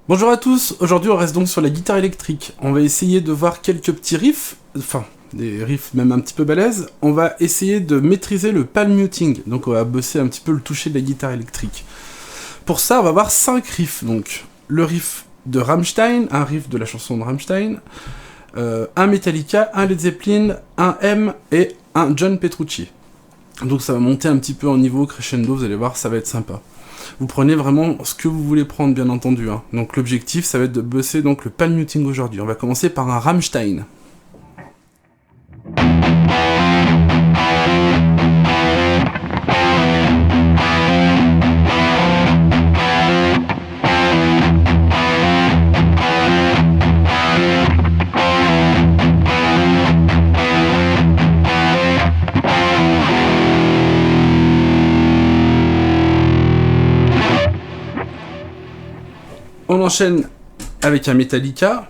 Bonjour à tous, aujourd'hui on reste donc sur la guitare électrique. On va essayer de voir quelques petits riffs, enfin des riffs même un petit peu balèzes. On va essayer de maîtriser le palm muting, donc on va bosser un petit peu le toucher de la guitare électrique. Pour ça on va voir 5 riffs, donc le riff de Rammstein, un riff de la chanson de Rammstein, un Metallica, un Led Zeppelin, un M et un John Petrucci. Donc ça va monter un petit peu en niveau crescendo, vous allez voir, ça va être sympa. Vous prenez vraiment ce que vous voulez prendre, bien entendu. Hein. Donc l'objectif, ça va être de bosser donc, le palm muting aujourd'hui. On va commencer par un Rammstein. On enchaîne avec un Metallica.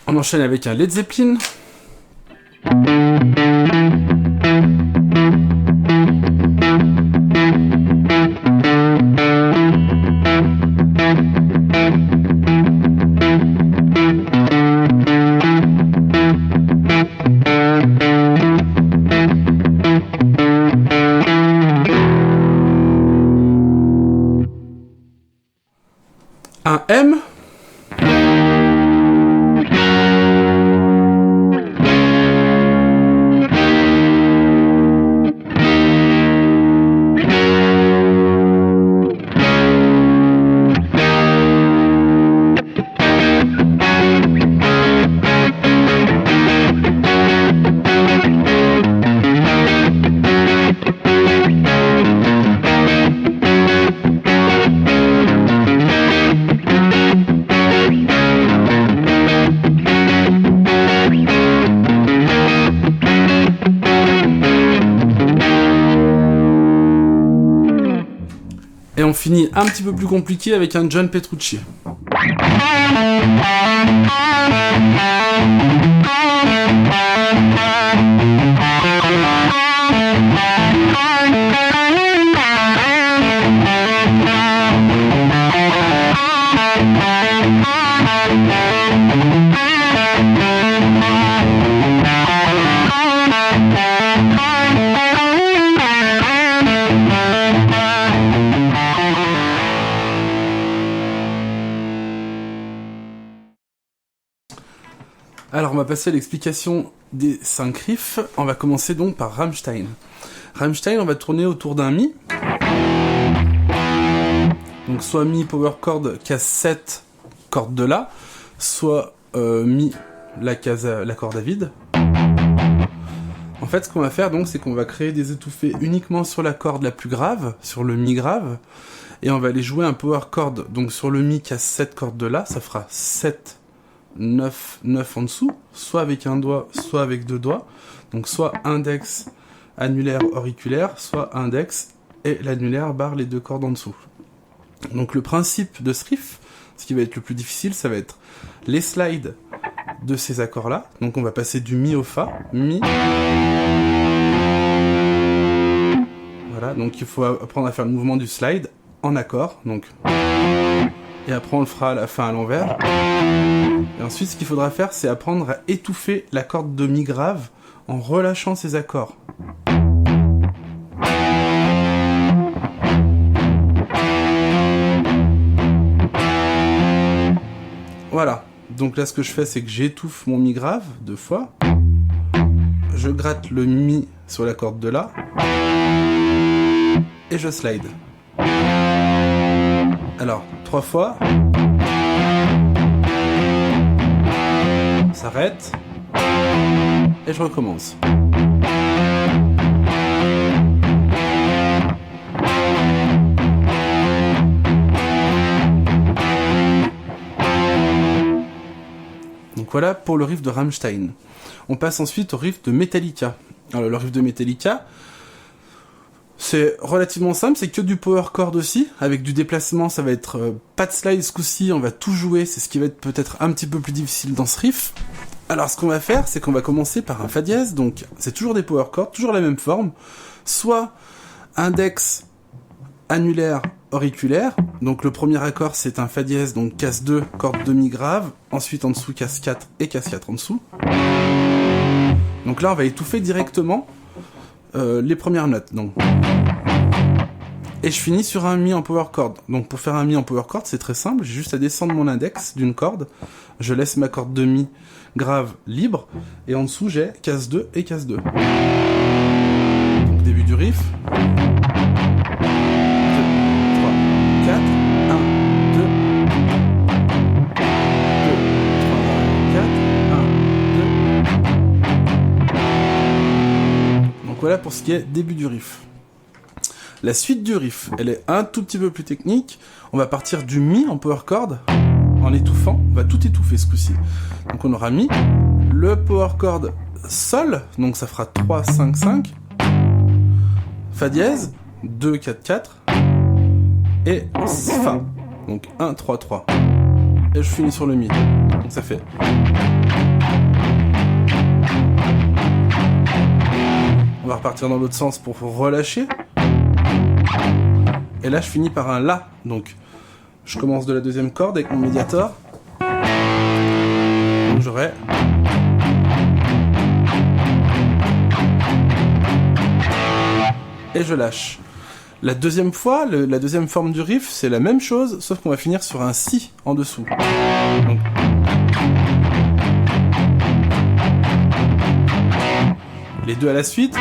On enchaîne avec un Led Zeppelin. Un M. Et on finit un petit peu plus compliqué avec un John Petrucci. Alors on va passer à l'explication des 5 riffs. On va commencer donc par Rammstein. Rammstein, on va tourner autour d'un Mi. Donc soit Mi power chord case 7 corde de La, soit Mi la corde à vide. En fait ce qu'on va faire donc c'est qu'on va créer des étouffés uniquement sur la corde la plus grave, sur le Mi grave, et on va aller jouer un power chord donc sur le Mi case 7 corde de La, ça fera 7 9 en dessous, soit avec un doigt, soit avec 2 doigts. Donc soit index, annulaire, auriculaire, soit index et l'annulaire barre les 2 cordes en dessous. Donc le principe de ce riff, ce qui va être le plus difficile, ça va être les slides de ces accords-là. Donc on va passer du Mi au Fa, Mi. Voilà, donc il faut apprendre à faire le mouvement du slide en accord, donc... Et après on le fera à la fin à l'envers. Et ensuite ce qu'il faudra faire c'est apprendre à étouffer la corde de Mi grave en relâchant ses accords. Voilà. Donc là, ce que je fais, c'est que j'étouffe mon mi grave 2 fois. je gratte le mi sur la corde de la, et je slide. Alors, 3 fois. On s'arrête. Et je recommence. Donc voilà pour le riff de Rammstein. On passe ensuite au riff de Metallica. Alors le riff de Metallica, c'est relativement simple, c'est que du power chord aussi, avec du déplacement, ça va être pas de slide ce coup-ci, on va tout jouer, c'est ce qui va être peut-être un petit peu plus difficile dans ce riff. Alors ce qu'on va faire, c'est qu'on va commencer par un fa dièse, donc c'est toujours des power chords, toujours la même forme, soit index, annulaire, auriculaire, donc le premier accord c'est un fa dièse, donc casse 2, corde demi-grave, ensuite en dessous casse 4 et casse 4 en dessous. Donc là on va étouffer directement les premières notes, donc. Et je finis sur un mi en power chord. Donc pour faire un mi en power chord, c'est très simple, j'ai juste à descendre mon index d'une corde, je laisse ma corde de mi grave libre, et en dessous j'ai casse 2 et casse 2. Donc début du riff. 2, 3, 4, 1, 2, 2, 3, 4, 1, 2. Donc voilà pour ce qui est début du riff. La suite du riff, elle est un tout petit peu plus technique. On va partir du mi en power chord, en étouffant. On va tout étouffer ce coup-ci. Donc on aura mi, le power chord sol, donc ça fera 3, 5, 5. Fa dièse, 2, 4, 4. Et fa. Donc 1, 3, 3. Et je finis sur le mi. Donc ça fait... On va repartir dans l'autre sens pour relâcher. Et là, je finis par un la. Donc, je commence de la deuxième corde avec mon médiator. Donc, j'aurai... Et je lâche. La deuxième fois, la deuxième forme du riff, c'est la même chose, sauf qu'on va finir sur un si en dessous. Donc... Les deux à la suite.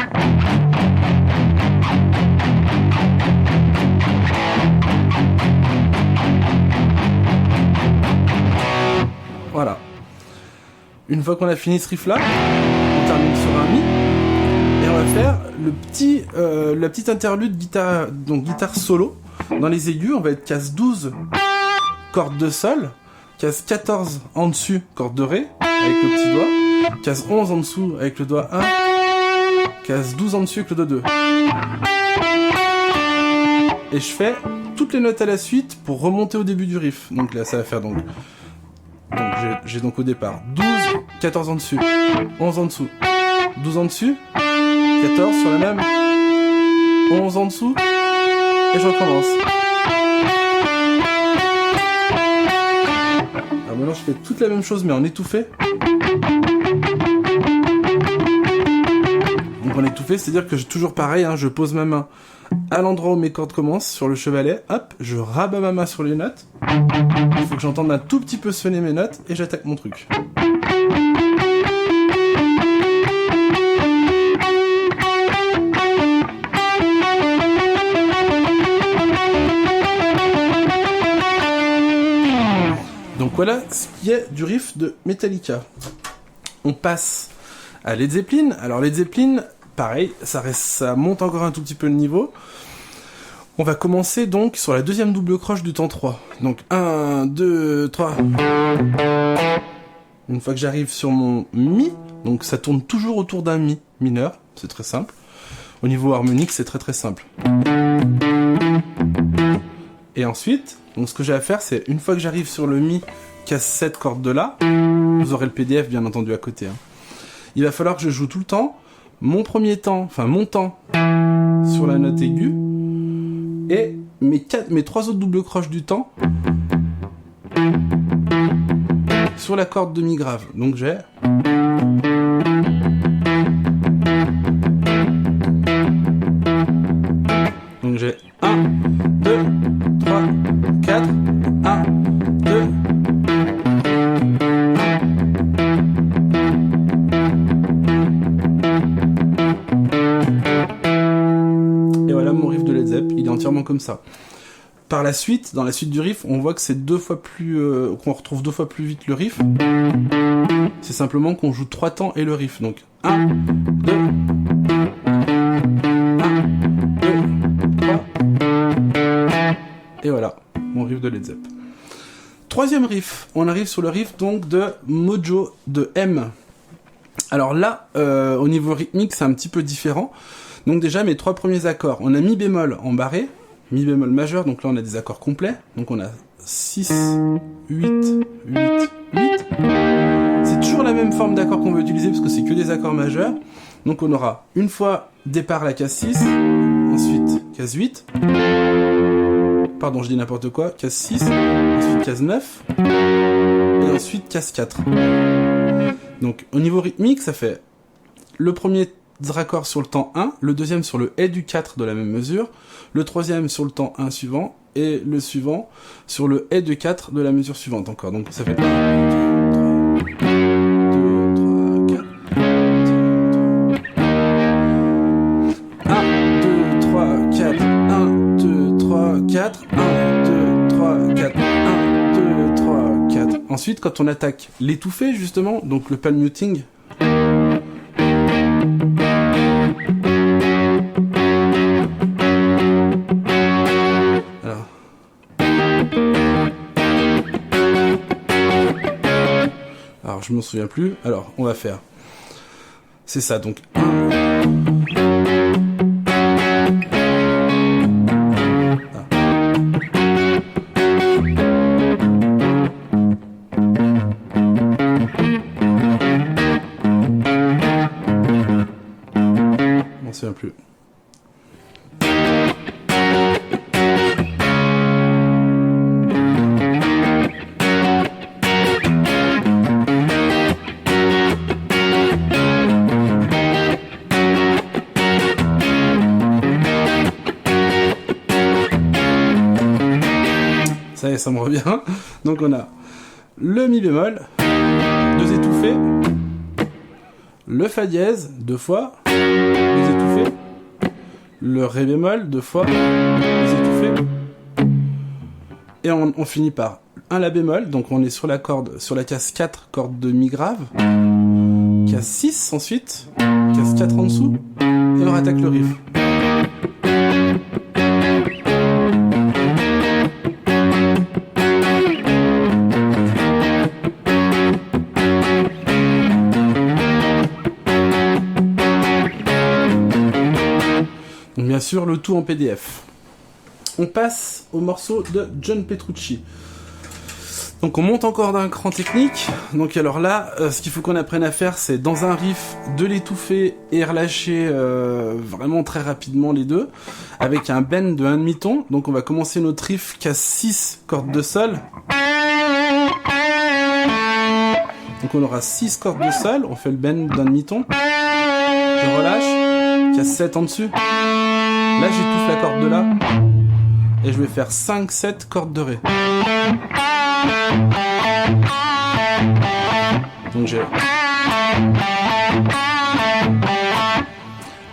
Voilà. Une fois qu'on a fini ce riff là, on termine sur un mi et on va faire la petite interlude guitare, donc guitare solo. Dans les aigus, on va être casse 12 corde de sol, casse 14 en dessus corde de ré avec le petit doigt, casse 11 en dessous avec le doigt 1, casse 12 en dessus avec le doigt 2. Et je fais toutes les notes à la suite pour remonter au début du riff. Donc là, ça va faire donc j'ai donc au départ 12, 14 en dessus, 11 en dessous, 12 en dessus, 14 sur la même, 11 en dessous, et je recommence. Alors maintenant je fais toute la même chose mais en étouffé. Donc en étouffé, c'est-à-dire que j'ai toujours pareil, hein, je pose ma main à l'endroit où mes cordes commencent, sur le chevalet, hop, je rabats ma main sur les notes. Il faut que j'entende un tout petit peu sonner mes notes et j'attaque mon truc. Donc voilà ce qui est du riff de Metallica. On passe à Led Zeppelin. Alors Led Zeppelin, pareil, ça monte encore un tout petit peu le niveau. On va commencer donc sur la deuxième double croche du temps 3. Donc 1, 2, 3. Une fois que j'arrive sur mon mi, donc ça tourne toujours autour d'un mi mineur, c'est très simple. Au niveau harmonique, c'est très très simple. Et ensuite, donc ce que j'ai à faire, c'est une fois que j'arrive sur le mi, casse 7 corde de la, vous aurez le PDF bien entendu à côté. Hein. Il va falloir que je joue tout le temps mon temps sur la note aiguë, et mes 3 autres doubles croches du temps sur la corde demi-grave. Donc j'ai... Donc j'ai 1, 2, 3, 4, 1, 2... simplement comme ça. Par la suite, dans la suite du riff, on voit que c'est qu'on retrouve 2 fois plus vite le riff. C'est simplement qu'on joue 3 temps et le riff. Donc 1, 2, 1, 2, 3. Et voilà, mon riff de Led Zepp. Troisième riff, on arrive sur le riff donc de Mojo de M. Alors là, au niveau rythmique, c'est un petit peu différent. Donc déjà, mes 3 premiers accords, on a mi bémol en barré, mi bémol majeur, donc là on a des accords complets. Donc on a 6, 8, 8, 8. C'est toujours la même forme d'accord qu'on va utiliser parce que c'est que des accords majeurs. Donc on aura une fois départ la case 6, ensuite case 8. Pardon, je dis n'importe quoi. Case 6, ensuite case 9, et ensuite case 4. Donc au niveau rythmique, ça fait le premier accord sur le temps 1, le deuxième sur le et du 4 de la même mesure, le troisième sur le temps 1 suivant, et le suivant sur le et du 4 de la mesure suivante encore. Donc ça fait 1, 2, 3, 4, 1, 2, 3, 4, 1, 2, 3, 4, 1, 2, 3, 4. Ensuite, quand on attaque l'étouffé, justement, donc le palm muting, alors je m'en souviens plus, alors on va faire, c'est ça, donc 1, plus. Ça y est, ça me revient. Donc on a le mi bémol, 2 étouffés, le fa dièse 2 fois, 2 étouffés, le ré bémol 2 fois, 2 étouffés, et on finit par un la bémol, donc on est sur la case 4, corde de mi grave, case 6 ensuite, case 4 en dessous, et on rattaque le riff. Donc bien sûr, le tout en PDF. On passe au morceau de John Petrucci. Donc on monte encore d'un cran technique. Donc alors là, ce qu'il faut qu'on apprenne à faire, c'est dans un riff de l'étouffer et relâcher vraiment très rapidement les deux, avec un bend de 1 demi-ton. Donc on va commencer notre riff case 6, corde de sol. Donc on aura 6 cordes de sol, on fait le bend d'un demi-ton. Je relâche, case 7 en dessus. Là j'étouffe la corde de la, et je vais faire 5-7 cordes de ré. Donc j'ai...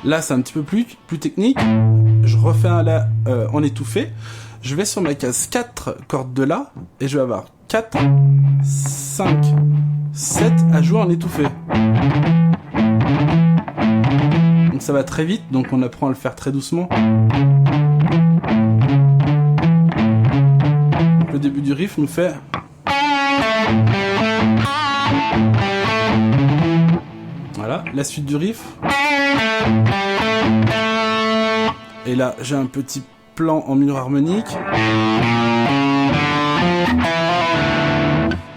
Là c'est un petit peu plus technique, je refais un la en étouffé, je vais sur ma case 4 cordes de la, et je vais avoir 4, 5, 7 à jouer en étouffé. Donc ça va très vite, donc on apprend à le faire très doucement. Le début du riff nous fait... Voilà, la suite du riff. Et là, j'ai un petit plan en mineur harmonique.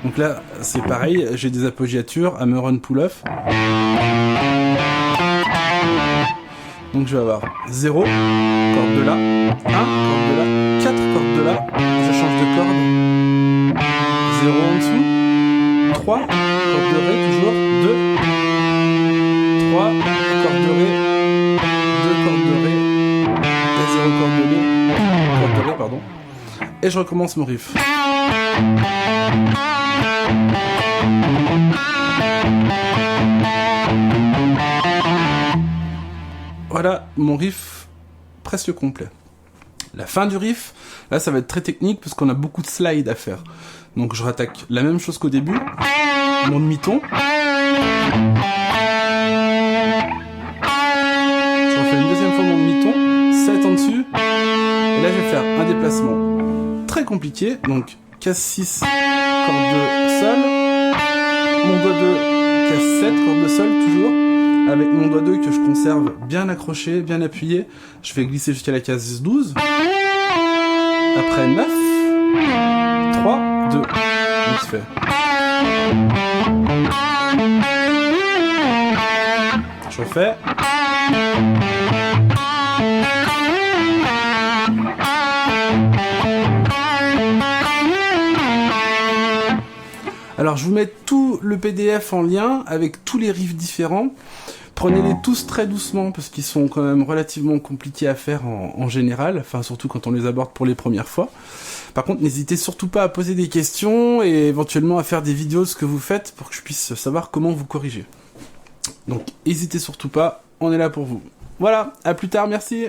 Donc là, c'est pareil, j'ai des appoggiatures, hammer on pull-off. Donc je vais avoir 0, corde de la, 1, corde de la, 4 cordes de la, je change de corde, 0 en dessous, 3, corde de ré toujours, 2, 3, corde de ré, 2 cordes de ré, et 0 corde de ré, pardon, et je recommence mon riff. Voilà mon riff presque complet. La fin du riff, là ça va être très technique parce qu'on a beaucoup de slides à faire. Donc je rattaque la même chose qu'au début, mon demi-ton. Je refais une deuxième fois mon demi-ton, 7 en dessus, et là je vais faire un déplacement très compliqué, donc case 6, corde de sol, mon doigt 2, case 7, corde de sol toujours, avec mon doigt 2 que je conserve bien accroché, bien appuyé, je vais glisser jusqu'à la case 12, après 9, 3, 2, donc je fais... Je refais... Alors je vous mets tout le PDF en lien avec tous les riffs différents. Prenez-les tous très doucement parce qu'ils sont quand même relativement compliqués à faire en général, enfin surtout quand on les aborde pour les premières fois. Par contre, n'hésitez surtout pas à poser des questions et éventuellement à faire des vidéos de ce que vous faites pour que je puisse savoir comment vous corriger. Donc n'hésitez surtout pas, on est là pour vous. Voilà, à plus tard, merci.